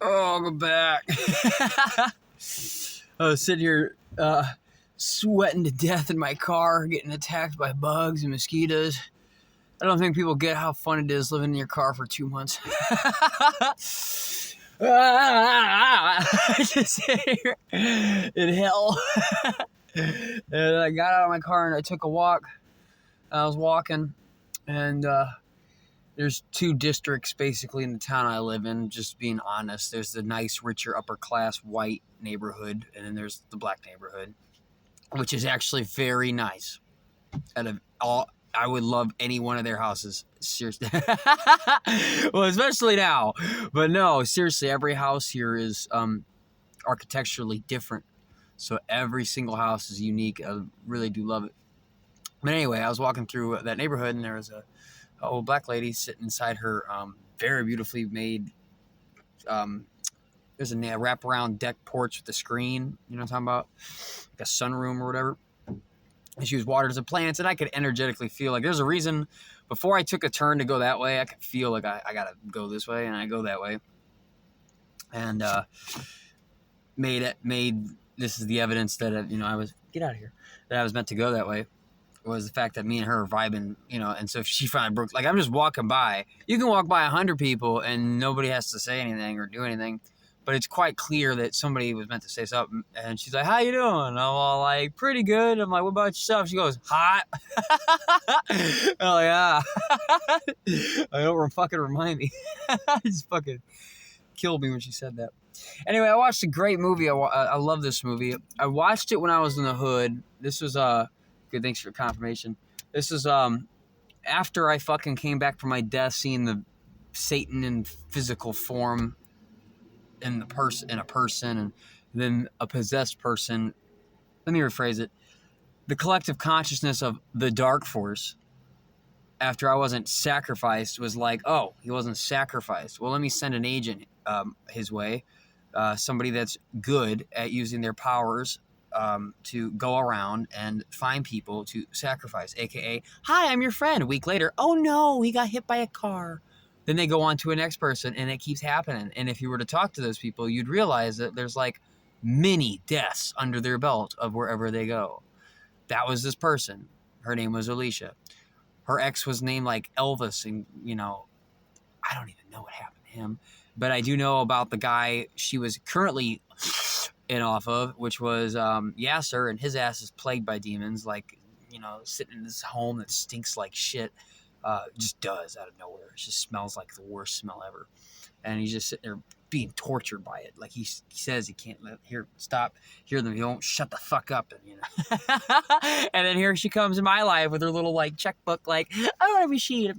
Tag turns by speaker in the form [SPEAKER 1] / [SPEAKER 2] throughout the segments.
[SPEAKER 1] Oh, go back. I was sitting here sweating to death in my car, getting attacked by bugs and mosquitoes. I don't think people get how fun it is living in your car for 2 months. Just sitting here in hell. And I got out of my car and I took a walk. I was walking, and there's 2 districts basically in the town I live in, just being honest. There's the nice, richer, upper class white neighborhood, and then there's the black neighborhood, which is actually very nice. Out of all, I would love any one of their houses. Seriously. Well, especially now. But no, seriously, every house here is architecturally different. So every single house is unique. I really do love it. But anyway, I was walking through that neighborhood, and there was a old black lady sitting inside her very beautifully made there's a wraparound deck porch with a screen, you know what I'm talking about, like a sunroom or whatever, and she was watering some plants, and I could energetically feel like there's a reason. Before I took a turn to go that way, I could feel like I gotta go this way, and I go that way, and made this is the evidence that I was that I was meant to go that way. Was the fact that me and her are vibing, and so if she finally broke, like I'm just walking by. You can walk by 100 people and nobody has to say anything or do anything, but it's quite clear that somebody was meant to say something. And she's like, "How you doing?" I'm all like, "Pretty good." I'm like, "What about yourself?" She goes, "Hot." I'm like, "Ah." I don't fucking remind me. Just fucking killed me when she said that. Anyway, I watched a great movie. I love this movie. I watched it when I was in the hood. This was good, thanks for confirmation. This is after I fucking came back from my death, seeing the Satan in physical form in a person, and then a possessed person. Let me rephrase it. The collective consciousness of the dark force, after I wasn't sacrificed, was like, oh, he wasn't sacrificed. Well, let me send an agent his way, somebody that's good at using their powers to go around and find people to sacrifice, aka, "Hi, I'm your friend." A week later, "Oh no, he got hit by a car." Then they go on to a next person, and it keeps happening. And if you were to talk to those people, you'd realize that there's like many deaths under their belt of wherever they go. That was this person. Her name was Alicia. Her ex was named like Elvis, and I don't even know what happened to him, but I do know about the guy she was currently in off of, which was Yasser, and his ass is plagued by demons, like, sitting in this home that stinks like shit, just does out of nowhere. It just smells like the worst smell ever, and he's just sitting there being tortured by it. Like he says he can't hear them. He won't shut the fuck up, and and then here she comes in my life with her little like checkbook, like, "I want a machine."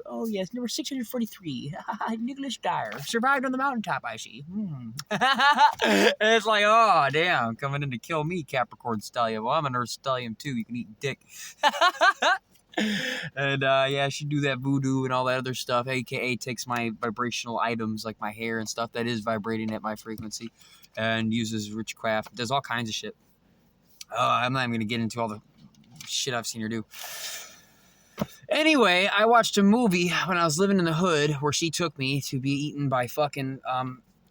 [SPEAKER 1] "Oh yes, number 643, Nicholas Dyer, survived on the mountaintop, I see." And it's like, oh damn, coming in to kill me, Capricorn stallion. Well, I'm an Earth stallion too. You can eat dick. And yeah, she do that voodoo and all that other stuff, aka takes my vibrational items like my hair and stuff that is vibrating at my frequency, and uses witchcraft, does all kinds of shit. I'm not even gonna get into all the shit I've seen her do. Anyway, I watched a movie when I was living in the hood where she took me to be eaten by fucking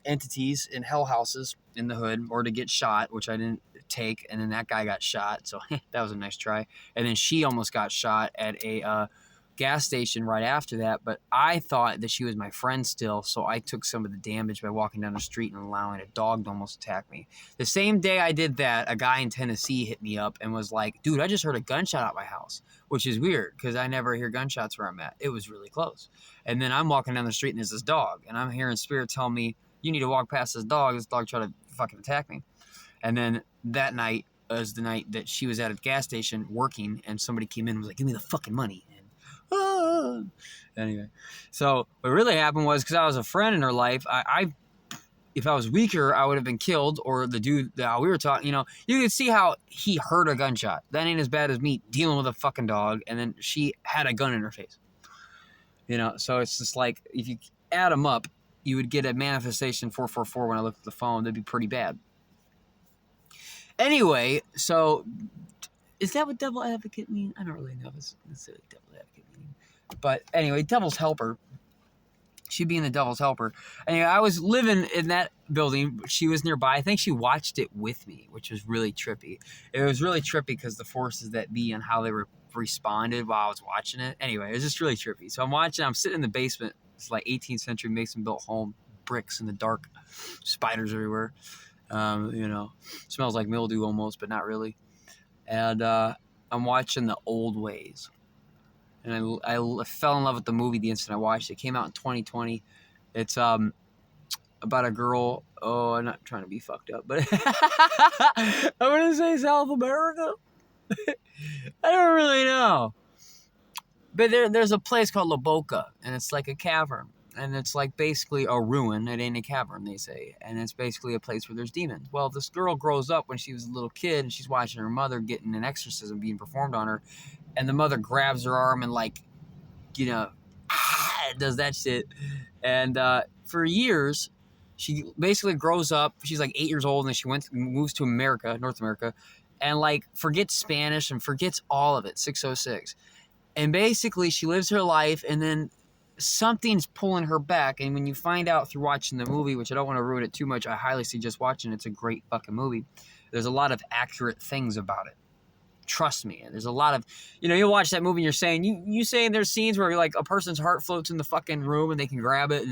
[SPEAKER 1] entities in hell houses in the hood, or to get shot, which I didn't take, and then that guy got shot, so that was a nice try. And then she almost got shot at a gas station right after that, but I thought that she was my friend still, so I took some of the damage by walking down the street and allowing a dog to almost attack me. The same day I did that, a guy in Tennessee hit me up and was like, "Dude, I just heard a gunshot at my house," which is weird because I never hear gunshots where I'm at. It was really close. And then I'm walking down the street and there's this dog, and I'm hearing spirit tell me, "You need to walk past this dog. This dog tried to fucking attack me." And then that night was the night that she was at a gas station working, and somebody came in and was like, "Give me the fucking money." And anyway, so what really happened was, because I was a friend in her life, I if I was weaker, I would have been killed, or the dude that we were talking, you could see how he heard a gunshot. That ain't as bad as me dealing with a fucking dog, and then she had a gun in her face. So it's just like, if you add them up, you would get a manifestation 444 when I looked at the phone. That'd be pretty bad. Anyway, so is that what devil advocate mean? I don't really know if it's necessarily devil advocate meaning. But anyway, devil's helper. She being the devil's helper. Anyway, I was living in that building. She was nearby. I think she watched it with me, which was really trippy. It was really trippy because the forces that be and how they responded while I was watching it. Anyway, it was just really trippy. So I'm sitting in the basement. It's like 18th century Mason built home, bricks in the dark, spiders everywhere. Smells like mildew almost, but not really. And I'm watching The Old Ways. And I fell in love with the movie the instant I watched it. It came out in 2020. It's about a girl. Oh, I'm not trying to be fucked up, but I'm going to say South America. I don't really know. But there's a place called La Boca, and it's like a cavern. And it's like basically a ruin. It ain't a cavern, they say. And it's basically a place where there's demons. Well, this girl grows up when she was a little kid, and she's watching her mother getting an exorcism being performed on her. And the mother grabs her arm and, like, does that shit. And for years, she basically grows up. She's like 8 years old, and then she moves to America, North America, and, like, forgets Spanish and forgets all of it, 606. And basically, she lives her life, and then something's pulling her back. And when you find out through watching the movie, which I don't want to ruin it too much, I highly suggest watching it. It's a great fucking movie. There's a lot of accurate things about it. Trust me. There's a lot of, you'll watch that movie and you're saying, you saying there's scenes where like a person's heart floats in the fucking room and they can grab it.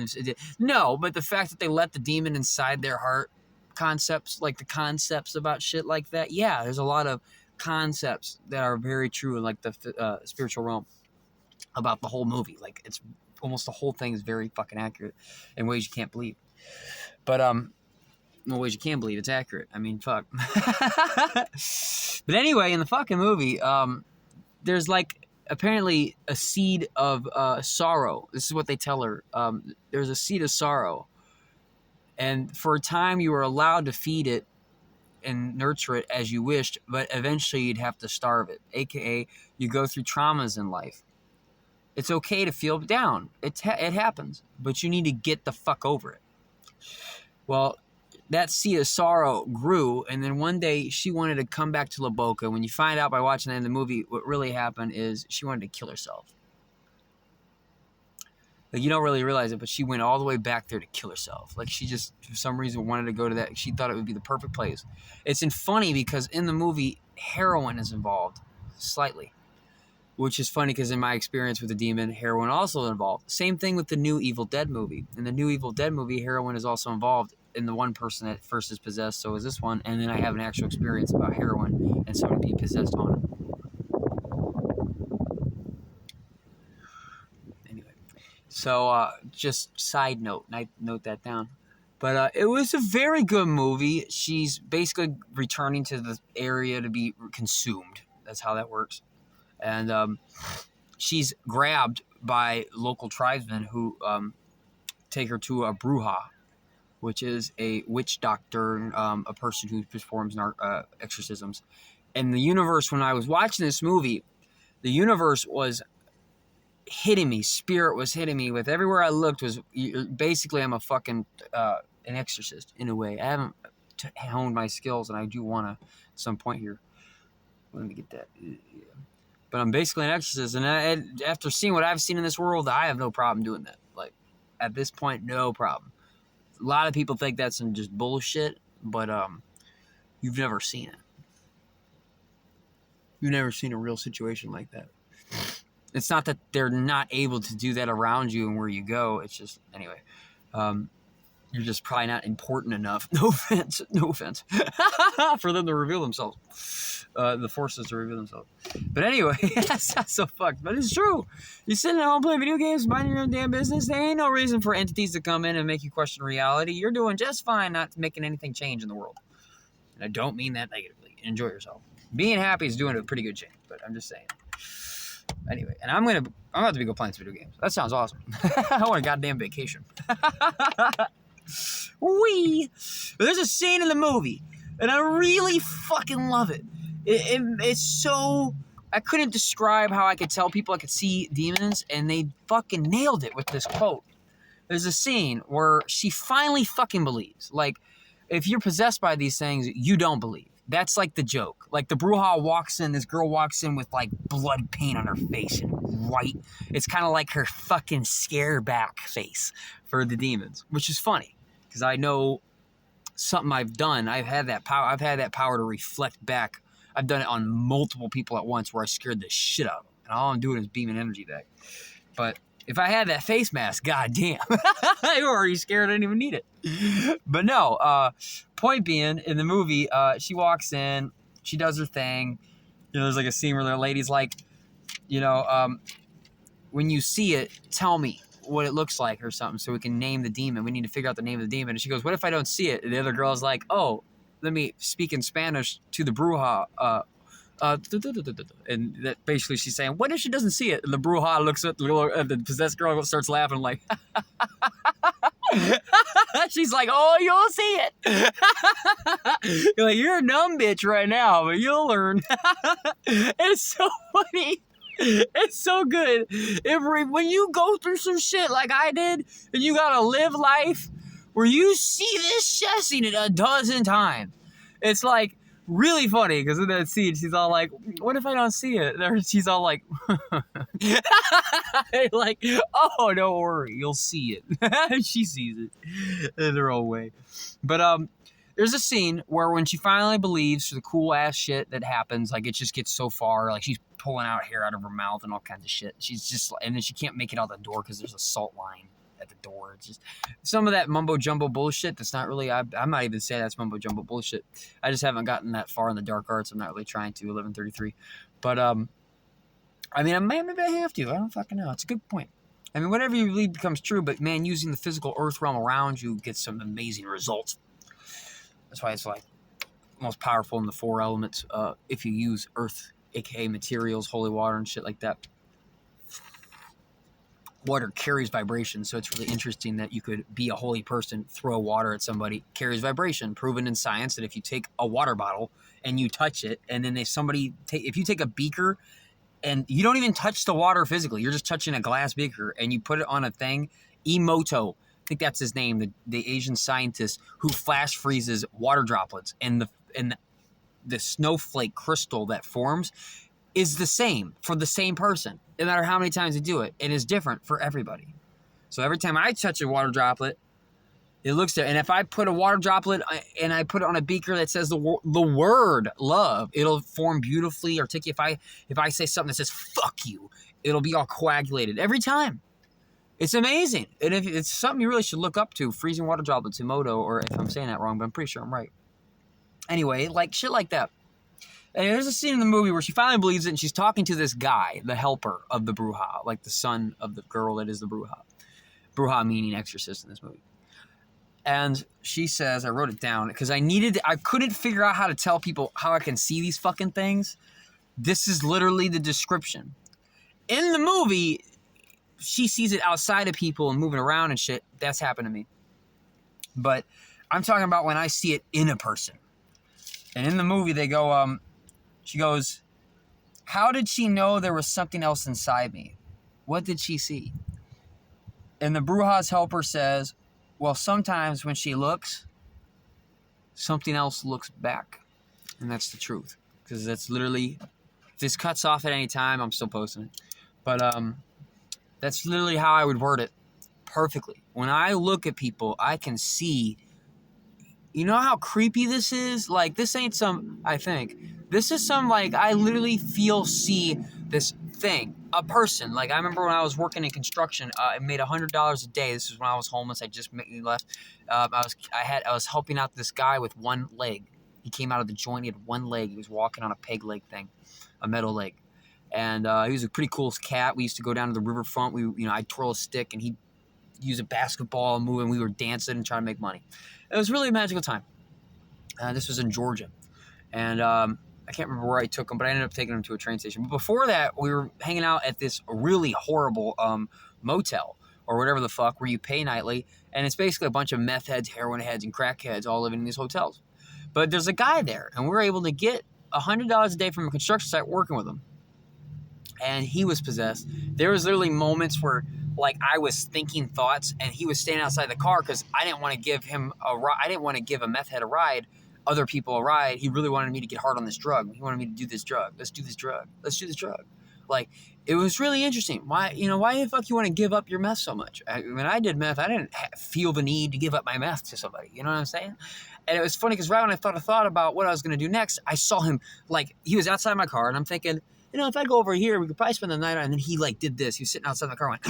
[SPEAKER 1] No, but the fact that they let the demon inside their heart, concepts, like the concepts about shit like that. Yeah, there's a lot of concepts that are very true in like the spiritual realm about the whole movie. Like it's almost the whole thing is very fucking accurate in ways you can't believe. But, in ways you can believe it's accurate. I mean, fuck. But anyway, in the fucking movie, there's like apparently a seed of sorrow. This is what they tell her. There's a seed of sorrow. And for a time you were allowed to feed it and nurture it as you wished, but eventually you'd have to starve it. AKA, you go through traumas in life. It's okay to feel down. It happens. But you need to get the fuck over it. Well, that seed of sorrow grew, and then one day she wanted to come back to La Boca. When you find out by watching that in the movie, what really happened is she wanted to kill herself. Like, you don't really realize it, but she went all the way back there to kill herself. Like, she just, for some reason, wanted to go to that. She thought it would be the perfect place. It's funny because in the movie, heroin is involved, slightly. Which is funny because in my experience with the demon, heroin also involved. Same thing with the new Evil Dead movie. In the new Evil Dead movie, heroin is also involved in the one person that first is possessed, so is this one. And then I have an actual experience about heroin and someone being possessed on it. Anyway, so just side note, and I note that down. But it was a very good movie. She's basically returning to the area to be consumed. That's how that works. And she's grabbed by local tribesmen who take her to a bruja, which is a witch doctor, a person who performs exorcisms. And the universe, when I was watching this movie, the universe was hitting me. Spirit was hitting me with everywhere I looked was basically I'm a fucking an exorcist in a way. I haven't honed my skills, and I do want to at some point here. Let me get that. Yeah. But I'm basically an exorcist, and after seeing what I've seen in this world, I have no problem doing that. Like, at this point, no problem. A lot of people think that's some just bullshit, but you've never seen it. You've never seen a real situation like that. It's not that they're not able to do that around you and where you go. It's just, anyway, you're just probably not important enough. No offense, for them to reveal themselves. The forces to reveal themselves. But anyway, that's not so fucked. But it's true. You're sitting at home playing video games, minding your own damn business. There ain't no reason for entities to come in and make you question reality. You're doing just fine not making anything change in the world. And I don't mean that negatively. Enjoy yourself. Being happy is doing a pretty good change, but I'm just saying. Anyway, and I'm about to be go playing some video games. That sounds awesome. I want a goddamn vacation. Wee! There's a scene in the movie, and I really fucking love it. It's so... I couldn't describe how I could tell people I could see demons, and they fucking nailed it with this quote. There's a scene where she finally fucking believes. Like, if you're possessed by these things, you don't believe. That's like the joke. Like the bruja walks in, this girl walks in with like blood paint on her face and white. It's kind of like her fucking scare back face for the demons, which is funny because I know something I've done. I've had that power to reflect back. I've done it on multiple people at once where I scared the shit out of them. And all I'm doing is beaming energy back. But if I had that face mask, goddamn, I already scared. I didn't even need it. But no, point being, in the movie, she walks in, she does her thing. You know, there's like a scene where the lady's like, you know, when you see it, tell me what it looks like or something so we can name the demon. We need to figure out the name of the demon. And she goes, what if I don't see it? And the other girl's like, oh, let me speak in Spanish to the bruja. And that basically she's saying, what if she doesn't see it? And the bruja looks at the possessed girl, starts laughing like, she's like, oh, you'll see it. You're like, you're a numb bitch right now, but you'll learn. It's so funny. It's so good. When you go through some shit like I did, and you gotta live life where you see this shit, I've seen it a dozen times. It's like really funny because in that scene, she's all like, what if I don't see it? And she's all like, like, oh, don't worry, you'll see it. She sees it in her own way. But there's a scene where when she finally believes the cool ass shit that happens, like it just gets so far, like she's pulling out hair out of her mouth and all kinds of shit. She's just, and then she can't make it out the door because there's a salt line at the door. It's just some of that mumbo jumbo bullshit that's not really, I might even say that's mumbo jumbo bullshit. I just haven't gotten that far in the dark arts. I'm not really trying to, 1133. But I mean, maybe I have to. I don't fucking know. It's a good point. I mean, whatever you believe becomes true, but man, using the physical earth realm around you gets some amazing results. That's why it's like most powerful in the four elements. If you use earth, aka materials, holy water, and shit like that. Water carries vibration, so it's really interesting that you could be a holy person, throw water at somebody, carries vibration. Proven in science that if you take a water bottle and you touch it, and then if you take a beaker and you don't even touch the water physically, you're just touching a glass beaker, and you put it on a thing, Emoto, I think that's his name, the Asian scientist who flash freezes water droplets, and the snowflake crystal that forms is the same for the same person, no matter how many times you do it. It is different for everybody. So every time I touch a water droplet, it looks there. And if I put a water droplet and I put it on a beaker that says the word love, it'll form beautifully. Or if I say something that says fuck you, it'll be all coagulated every time. It's amazing. And if it's something you really should look up to, freezing water droplets, Emoto, or if I'm saying that wrong, but I'm pretty sure I'm right. Anyway, like shit like that. And there's a scene in the movie where she finally believes it, and she's talking to this guy, the helper of the bruja, like the son of the girl that is the bruja. Bruja meaning exorcist in this movie. And she says, I wrote it down because I couldn't figure out how to tell people how I can see these fucking things. This is literally the description. In the movie, she sees it outside of people and moving around and shit. That's happened to me. But I'm talking about when I see it in a person. And in the movie, they go, she goes, how did she know there was something else inside me? What did she see? And the bruja's helper says, well, sometimes when she looks, something else looks back. And that's the truth. Because that's literally, if this cuts off at any time, I'm still posting it. But that's literally how I would word it perfectly. When I look at people, I can see, you know how creepy this is? Like, this ain't some, I think, this is some, like, I literally see this thing, a person. Like, I remember when I was working in construction, I made $100 a day. This was when I was homeless. I just left. I was helping out this guy with one leg. He came out of the joint. He had one leg. He was walking on a peg leg thing, a metal leg. And he was a pretty cool cat. We used to go down to the riverfront. I'd twirl a stick, and he'd use a basketball and move, and we were dancing and trying to make money. It was really a magical time. This was in Georgia. And I can't remember where I took him, but I ended up taking him to a train station. But before that, we were hanging out at this really horrible motel or whatever the fuck where you pay nightly. And it's basically a bunch of meth heads, heroin heads, and crack heads all living in these hotels. But there's a guy there, and we were able to get $100 a day from a construction site working with him. And he was possessed. There was literally moments where, like, I was thinking thoughts, and he was standing outside the car because I didn't want to give him a ride. I didn't want to give a meth head a ride, other people a ride. He really wanted me to get hard on this drug. He wanted me to do this drug. Let's do this drug. Let's do this drug. Like, it was really interesting. Why the fuck you want to give up your meth so much? When I did meth, I didn't feel the need to give up my meth to somebody. You know what I'm saying? And it was funny because right when I thought about what I was going to do next, I saw him, like, he was outside my car, and I'm thinking, if I go over here, we could probably spend the night on. And then he, like, did this. He was sitting outside my car, went,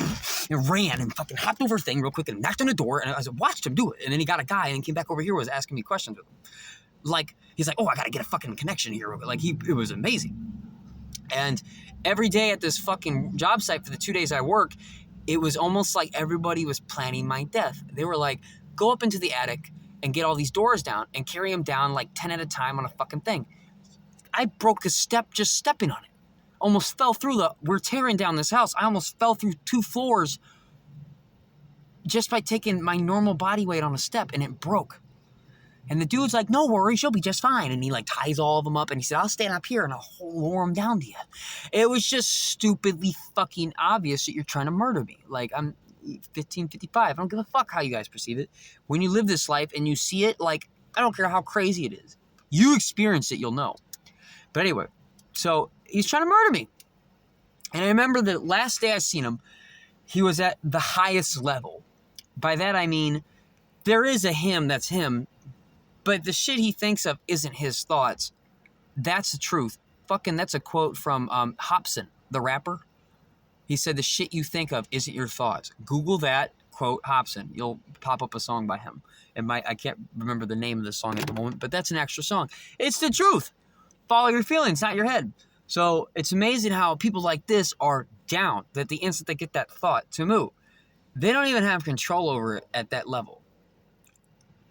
[SPEAKER 1] and ran and fucking hopped over a thing real quick and knocked on the door. And I watched him do it. And then he got a guy and came back over here, was asking me questions with him. Like, he's like, oh, I got to get a fucking connection here. Like, it was amazing. And every day at this fucking job site for the 2 days I work, it was almost like everybody was planning my death. They were like, go up into the attic and get all these doors down and carry them down like 10 at a time on a fucking thing. I broke a step just stepping on it. Almost fell through we're tearing down this house. I almost fell through 2 floors just by taking my normal body weight on a step, and it broke. And the dude's like, no worries, you'll be just fine. And he like ties all of them up, and he said, I'll stand up here and I'll lower them down to you. It was just stupidly fucking obvious that you're trying to murder me. Like, I'm 55. I don't give a fuck how you guys perceive it. When you live this life and you see it, like, I don't care how crazy it is. You experience it, you'll know. But anyway, so he's trying to murder me. And I remember the last day I seen him, he was at the highest level. By that I mean, there is a him that's him, but the shit he thinks of isn't his thoughts. That's the truth. Fucking, that's a quote from Hobson, the rapper. He said, the shit you think of isn't your thoughts. Google that, quote Hobson. You'll pop up a song by him. I can't remember the name of the song at the moment, but that's an extra song. It's the truth. Follow your feelings, not your head. So it's amazing how people like this are down, that the instant they get that thought to move, they don't even have control over it at that level.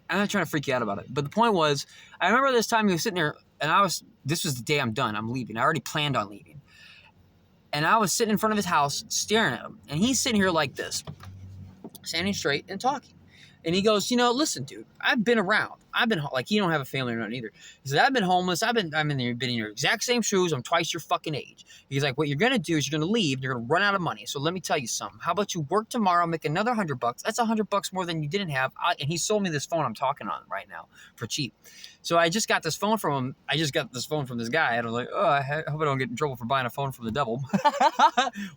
[SPEAKER 1] I'm not trying to freak you out about it. But the point was, I remember this time he was sitting there, and this was the day I'm done. I'm leaving. I already planned on leaving. And I was sitting in front of his house, staring at him. And he's sitting here like this, standing straight and talking. And he goes, listen, dude, I've been around. Like, he don't have a family or nothing either. He said, I've been homeless. I've been in your exact same shoes. I'm twice your fucking age. He's like, what you're going to do is you're going to leave. You're going to run out of money. So let me tell you something. How about you work tomorrow, make another $100? That's $100 more than you didn't have. And he sold me this phone I'm talking on right now for cheap. So I just got this phone from him. I just got this phone from this guy. And I was like, oh, I hope I don't get in trouble for buying a phone from the devil.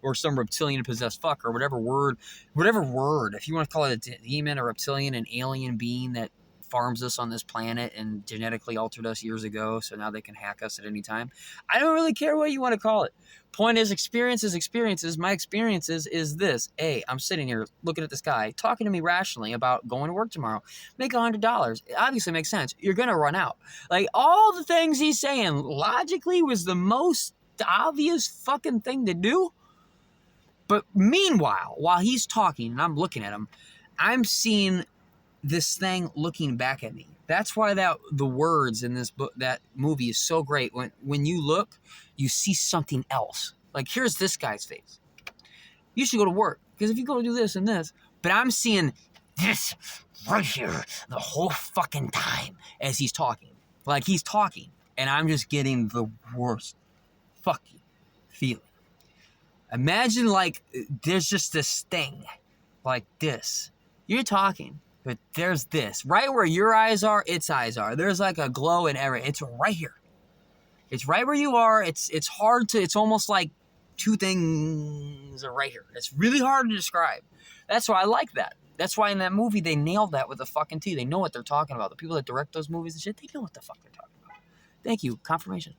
[SPEAKER 1] Or some reptilian possessed fuck, or whatever word. If you want to call it a demon, a reptilian, an alien being that farms us on this planet and genetically altered us years ago, so now they can hack us at any time. I don't really care what you want to call it. Point is, experiences. My experiences is this. A, I'm sitting here looking at this guy talking to me rationally about going to work tomorrow. Make $100. It obviously makes sense. You're going to run out. Like, all the things he's saying logically was the most obvious fucking thing to do. But meanwhile, while he's talking and I'm looking at him, I'm seeing this thing looking back at me. That's why the words in this book, that movie, is so great. When you look, you see something else. Like, here's this guy's face. You should go to work, because if you go do this and this, but I'm seeing this right here the whole fucking time as he's talking. Like, he's talking, and I'm just getting the worst fucking feeling. Imagine, like, there's just this thing like this. You're talking, but there's this. Right where your eyes are, its eyes are. There's like a glow in every. It's right here. It's right where you are. It's hard to, it's almost like two things are right here. It's really hard to describe. That's why I like that. That's why in that movie they nailed that with a fucking T. They know what they're talking about. The people that direct those movies and shit, they know what the fuck they're talking about. Thank you. Confirmation.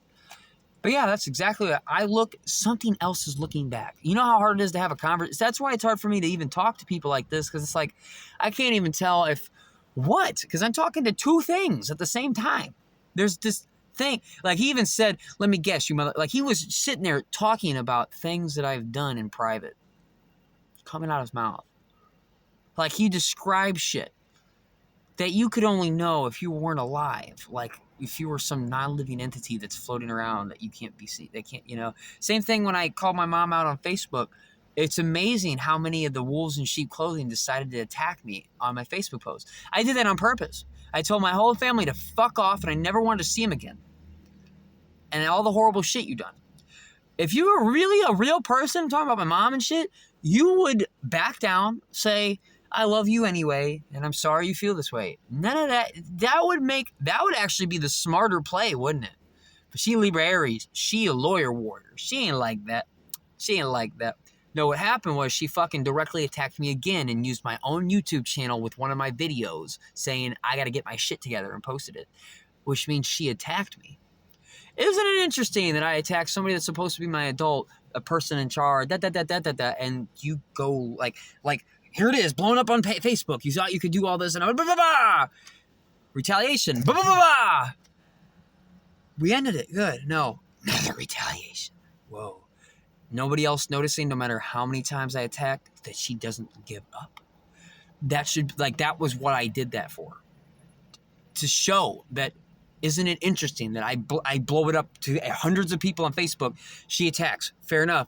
[SPEAKER 1] But yeah, that's exactly what I look. Something else is looking back. You know how hard it is to have a conversation? That's why it's hard for me to even talk to people like this, because it's like, I can't even tell because I'm talking to two things at the same time. There's this thing. Like, he even said, let me guess, you mother. Like, he was sitting there talking about things that I've done in private, coming out of his mouth. Like, he described shit that you could only know if you weren't alive. Like, if you were some non-living entity that's floating around that you can't be seen. They can't, Same thing when I called my mom out on Facebook. It's amazing how many of the wolves in sheep clothing decided to attack me on my Facebook post. I did that on purpose. I told my whole family to fuck off, and I never wanted to see them again. And all the horrible shit you done. If you were really a real person, talking about my mom and shit, you would back down, say, I love you anyway, and I'm sorry you feel this way. None of that. That would actually be the smarter play, wouldn't it? But she Libra Aries. She a lawyer warrior. She ain't like that. She ain't like that. No, what happened was she fucking directly attacked me again and used my own YouTube channel with one of my videos saying I got to get my shit together and posted it, which means she attacked me. Isn't it interesting that I attack somebody that's supposed to be my adult, a person in charge, and you go like here it is, blowing up on Facebook. You thought you could do all this and blah, blah, blah, blah. Retaliation. Blah, blah, blah, blah. We ended it. Good. No. Another retaliation. Whoa. Nobody else noticing, no matter how many times I attacked, that she doesn't give up. That was what I did that for. To show that, isn't it interesting that I blow it up to hundreds of people on Facebook, she attacks. Fair enough.